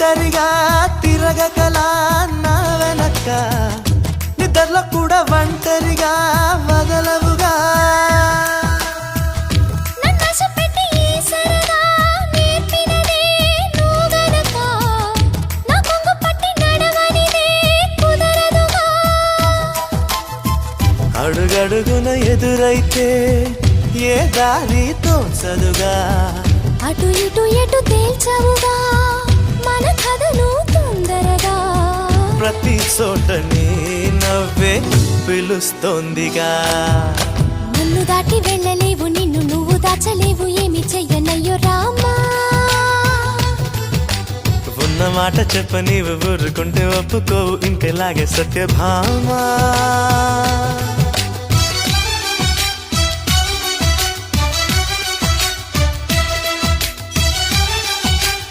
ఒంటరిగా తిరగకలా నా వెనక్క నిద్రలో కూడా ఒంటరిగా వదలవుగా అడుగడుగున ఎదురైతే ఏ దారి తోచదుగా అటు ఇటు ఎటు తేల్చవుగా మన కథలు తొందరగా ప్రతి చోట నీ నవ్వే పిలుస్తోందిగా నన్ను దాటి వెళ్ళలేవు నిన్ను నువ్వు దాచలేవు ఏమి చెయ్యనయ్యో రామా ఉన్న మాట చెప్ప నీవు ఊరుకుంటే ఒప్పుకోవు ఇంకెలాగే సత్యభామా